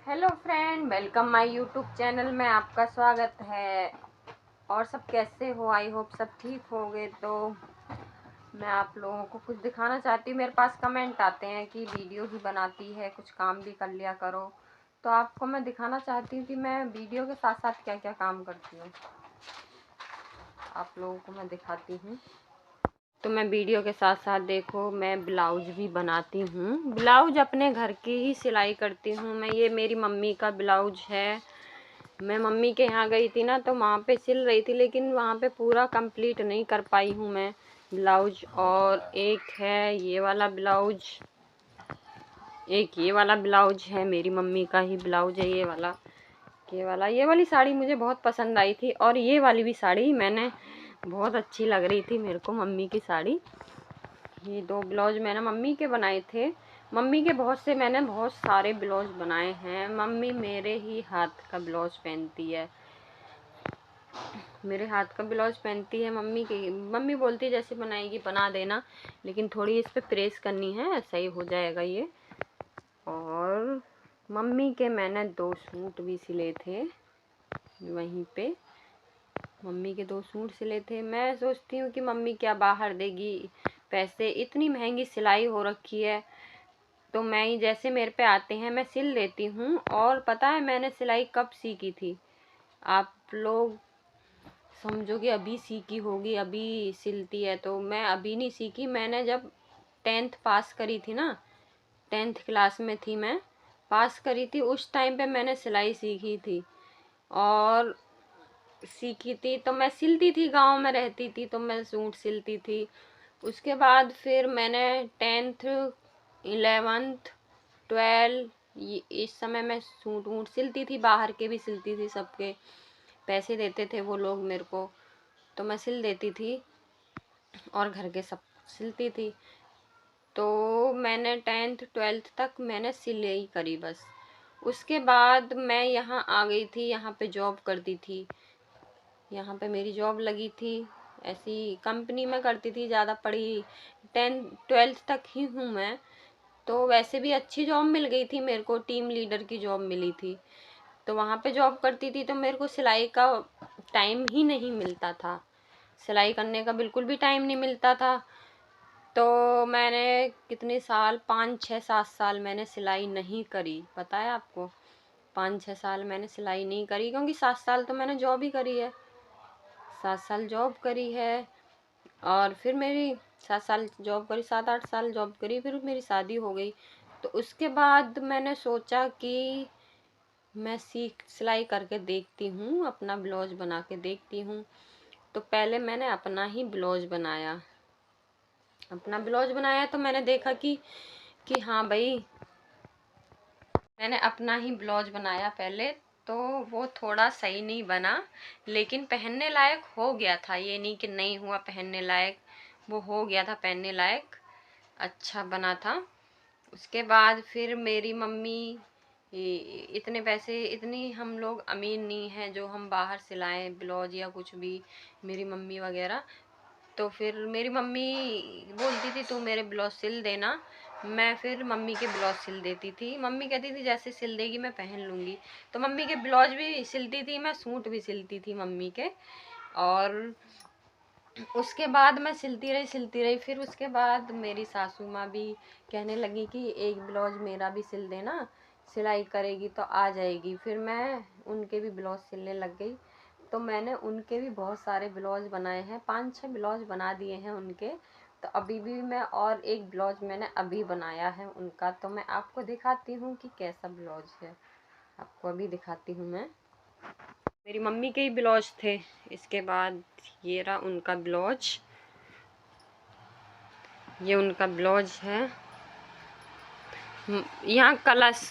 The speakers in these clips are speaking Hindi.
Hello friend, welcome my YouTube channel में आपका स्वागत है। और सब कैसे हो? आई होप सब ठीक होगे। तो मैं आप लोगों को कुछ दिखाना चाहती हूँ। मेरे पास कमेंट आते हैं कि वीडियो ही बनाती है, कुछ काम भी कर लिया करो। तो आपको मैं दिखाना चाहती हूँ कि मैं वीडियो के साथ साथ क्या क्या काम करती हूँ। आप लोगों को मैं दिखाती हूँ। तो मैं वीडियो के साथ साथ देखो, मैं ब्लाउज भी बनाती हूँ। ब्लाउज अपने घर की ही सिलाई करती हूँ मैं। ये मेरी मम्मी का ब्लाउज है। मैं मम्मी के यहाँ गई थी ना, तो वहाँ पे सिल रही थी, लेकिन वहाँ पे पूरा कंप्लीट नहीं कर पाई हूँ मैं ब्लाउज। और एक है ये वाला ब्लाउज, एक ये वाला ब्लाउज है, मेरी मम्मी का ही ब्लाउज है ये वाला। ये वाली साड़ी मुझे बहुत पसंद आई थी, और ये वाली भी साड़ी मैंने बहुत अच्छी लग रही थी मेरे को, मम्मी की साड़ी। ये दो ब्लाउज मैंने मम्मी के बनाए थे। मम्मी के मैंने बहुत सारे ब्लाउज बनाए हैं। मम्मी मेरे ही हाथ का ब्लाउज पहनती है, मेरे हाथ का ब्लाउज पहनती है मम्मी की। मम्मी बोलती है जैसे बनाएगी बना देना, लेकिन थोड़ी इस पे प्रेस करनी है, सही हो जाएगा ये। और मम्मी के मैंने 2 सूट भी सिले थे वहीं पे। मम्मी के 2 सूट सिले थे। मैं सोचती हूँ कि मम्मी क्या बाहर देगी पैसे, इतनी महंगी सिलाई हो रखी है। तो मैं ही, जैसे मेरे पे आते हैं मैं सिल लेती हूँ। और पता है मैंने सिलाई कब सीखी थी? आप लोग समझो कि अभी सीखी होगी, अभी सिलती है। तो मैं अभी नहीं सीखी, मैंने जब 10th पास करी थी ना, 10th क्लास में थी मैं, पास करी थी, उस टाइम पे मैंने सिलाई सीखी थी। और सीखी थी तो मैं सिलती थी, गांव में रहती थी तो मैं सूट सिलती थी। उसके बाद फिर मैंने 10th 11th 12 इस समय मैं सूट वूट सिलती थी, बाहर के भी सिलती थी, सबके पैसे देते थे वो लोग मेरे को, तो मैं सिल देती थी और घर के सब सिलती थी। तो मैंने 10th 12th तक मैंने सिलाई करी बस। उसके बाद मैं यहाँ आ गई थी, यहाँ पे जॉब करती थी। यहाँ पे मेरी जॉब लगी थी, ऐसी कंपनी में करती थी। ज़्यादा पढ़ी 10th 12th तक ही हूँ मैं। तो वैसे भी अच्छी जॉब मिल गई थी मेरे को, टीम लीडर की जॉब मिली थी। तो वहाँ पे जॉब करती थी, तो मेरे को सिलाई का टाइम ही नहीं मिलता था, सिलाई करने का बिल्कुल भी टाइम नहीं मिलता था। तो मैंने कितने साल, 5 6 7 साल मैंने सिलाई नहीं करी, पता है आपको? 5 6 साल मैंने सिलाई नहीं करी, क्योंकि 7 साल तो मैंने जॉब ही करी है, 7 साल जॉब करी है। और फिर मेरी 7 साल जॉब करी, 7 8 साल जॉब करी, फिर मेरी शादी हो गई। तो उसके बाद मैंने सोचा कि मैं सिलाई करके देखती हूँ, अपना ब्लाउज बना के देखती हूँ। तो पहले मैंने अपना ही ब्लाउज बनाया, तो मैंने देखा कि हाँ भाई, मैंने अपना ही ब्लाउज बनाया पहले। तो वो थोड़ा सही नहीं बना, लेकिन पहनने लायक हो गया था। ये नहीं कि नहीं हुआ पहनने लायक, वो हो गया था पहनने लायक, अच्छा बना था। उसके बाद फिर मेरी मम्मी, इतने पैसे, इतनी हम लोग अमीर नहीं हैं जो हम बाहर सिलाएं ब्लाउज या कुछ भी, मेरी मम्मी वगैरह। तो फिर मेरी मम्मी बोलती थी तू मेरे ब्लाउज सिल देना। मैं फिर मम्मी के ब्लाउज सिल देती थी। मम्मी कहती थी जैसे सिल देगी मैं पहन लूँगी। तो मम्मी के ब्लाउज भी सिलती थी मैं, सूट भी सिलती थी मम्मी के। और उसके बाद मैं सिलती रही। फिर उसके बाद मेरी सासू माँ भी कहने लगी कि एक ब्लाउज मेरा भी सिल देना, सिलाई करेगी तो आ जाएगी। फिर मैं उनके भी ब्लाउज सिलने लग गई। तो मैंने उनके भी बहुत सारे ब्लाउज बनाए हैं, 5 6 ब्लाउज बना दिए हैं उनके। तो अभी भी मैं, और एक ब्लाउज मैंने अभी बनाया है उनका, तो मैं आपको दिखाती हूँ कि कैसा ब्लाउज है। आपको अभी दिखाती हूँ मैं। मेरी मम्मी के ही ब्लाउज थे। इसके बाद ये रहा उनका ब्लाउज, ये उनका ब्लाउज है। यहाँ कलश,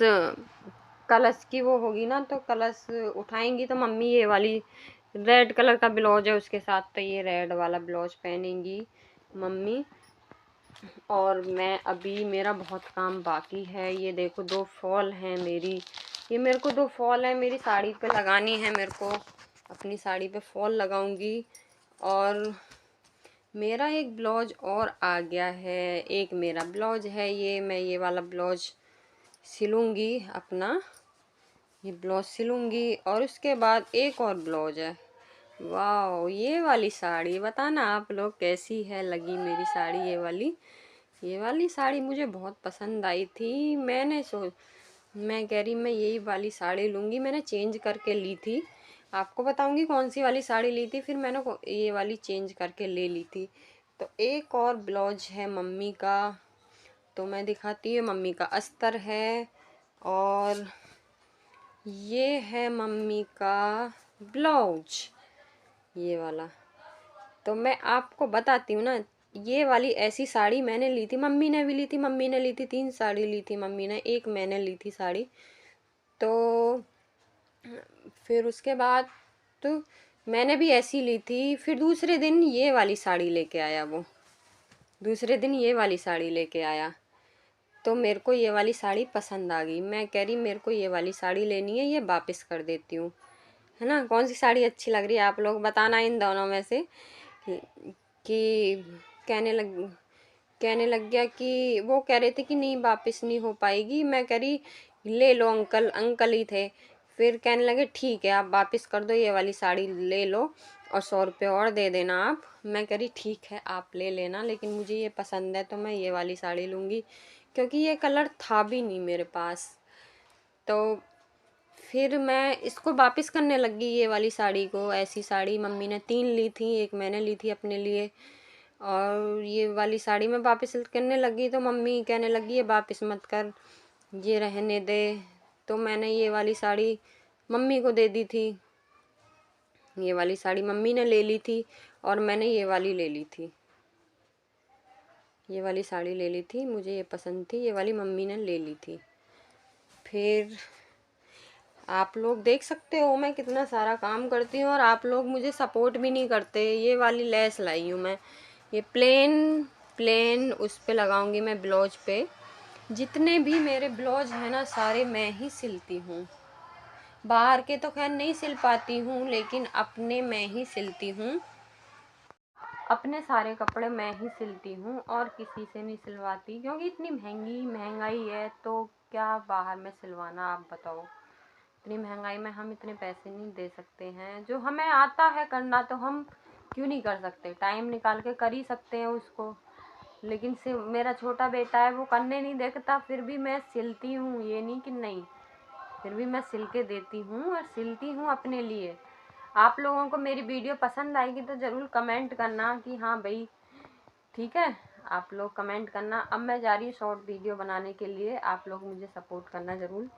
कलश की वो होगी ना, तो कलश उठाएंगी तो मम्मी ये वाली रेड कलर का ब्लाउज है उसके साथ, तो ये रेड वाला ब्लाउज पहनेंगी मम्मी। और मैं अभी, मेरा बहुत काम बाकी है। ये देखो 2 फॉल हैं मेरी, ये मेरे को 2 फॉल है मेरी साड़ी पे लगानी है, मेरे को अपनी साड़ी पे फॉल लगाऊंगी। और मेरा एक ब्लाउज और आ गया है, एक मेरा ब्लाउज है ये, मैं ये वाला ब्लाउज सिलूँगी अपना। ये ब्लाउज सिलूंगी और उसके बाद एक और ब्लाउज है। वाह, ये वाली साड़ी बताना आप लोग कैसी है लगी मेरी साड़ी। ये वाली साड़ी मुझे बहुत पसंद आई थी। मैं कह रही मैं यही वाली साड़ी लूँगी। मैंने चेंज करके ली थी, आपको बताऊंगी कौन सी वाली साड़ी ली थी। फिर मैंने ये वाली चेंज करके ले ली थी। तो एक और ब्लाउज है मम्मी का, तो मैं दिखाती हूँ। मम्मी का अस्तर है और ये है मम्मी का ब्लाउज, ये वाला। तो मैं आपको बताती हूँ ना, ये वाली ऐसी साड़ी मैंने ली थी, मम्मी ने भी ली थी। मम्मी ने ली थी 3 साड़ी ली थी मम्मी ने, एक मैंने ली थी साड़ी। तो फिर उसके बाद तो मैंने भी ऐसी ली थी। फिर दूसरे दिन ये वाली साड़ी लेके आया वो, दूसरे दिन ये वाली साड़ी लेके आया। तो मेरे को ये वाली साड़ी पसंद आ गई। मैं कह रही मेरे को ये वाली साड़ी लेनी है, ये वापस कर देती हूँ, है ना। कौन सी साड़ी अच्छी लग रही है आप लोग बताना इन दोनों में से। कि कहने लग कहने लग गया कि वो कह रहे थे कि नहीं वापस नहीं हो पाएगी। मैं कह रही ले लो अंकल, अंकल ही थे। फिर कहने लगे ठीक है आप वापस कर दो, ये वाली साड़ी ले लो और 100 रुपये और दे देना आप। मैं कह रही ठीक है आप ले लेना, लेकिन मुझे ये पसंद है तो मैं ये वाली साड़ी लूँगी, क्योंकि ये कलर था भी नहीं मेरे पास। तो फिर मैं इसको वापस करने लगी ये वाली साड़ी को। ऐसी साड़ी मम्मी ने 3 ली थी, एक मैंने ली थी अपने लिए, और ये वाली साड़ी मैं वापस करने लगी तो मम्मी कहने लगी ये वापस मत कर, ये रहने दे। तो मैंने ये वाली साड़ी मम्मी को दे दी थी। ये वाली साड़ी मम्मी ने ले ली थी और मैंने ये वाली ले ली थी। ये वाली साड़ी ले ली थी, मुझे ये पसंद थी, ये वाली मम्मी ने ले ली थी। फिर आप लोग देख सकते हो मैं कितना सारा काम करती हूँ और आप लोग मुझे सपोर्ट भी नहीं करते। ये वाली लेस लाई हूँ मैं, ये प्लेन प्लेन उस पे लगाऊंगी मैं ब्लाउज पे। जितने भी मेरे ब्लाउज हैं ना सारे मैं ही सिलती हूँ। बाहर के तो खैर नहीं सिल पाती हूँ, लेकिन अपने मैं ही सिलती हूँ। अपने सारे कपड़े मैं ही सिलती हूँ और किसी से नहीं सिलवाती, क्योंकि इतनी महंगाई है तो क्या बाहर में सिलवाना, आप बताओ। इतनी महंगाई में हम इतने पैसे नहीं दे सकते हैं। जो हमें आता है करना तो हम क्यों नहीं कर सकते, टाइम निकाल के कर ही सकते हैं उसको। लेकिन मेरा छोटा बेटा है वो करने नहीं देता, फिर भी मैं सिलती हूँ, ये नहीं कि नहीं, फिर भी मैं सिल के देती हूँ और सिलती हूँ अपने लिए। आप लोगों को मेरी वीडियो पसंद आएगी तो ज़रूर कमेंट करना कि हाँ भाई ठीक है, आप लोग कमेंट करना। अब मैं जा रही हूँ शॉर्ट वीडियो बनाने के लिए, आप लोग मुझे सपोर्ट करना ज़रूर।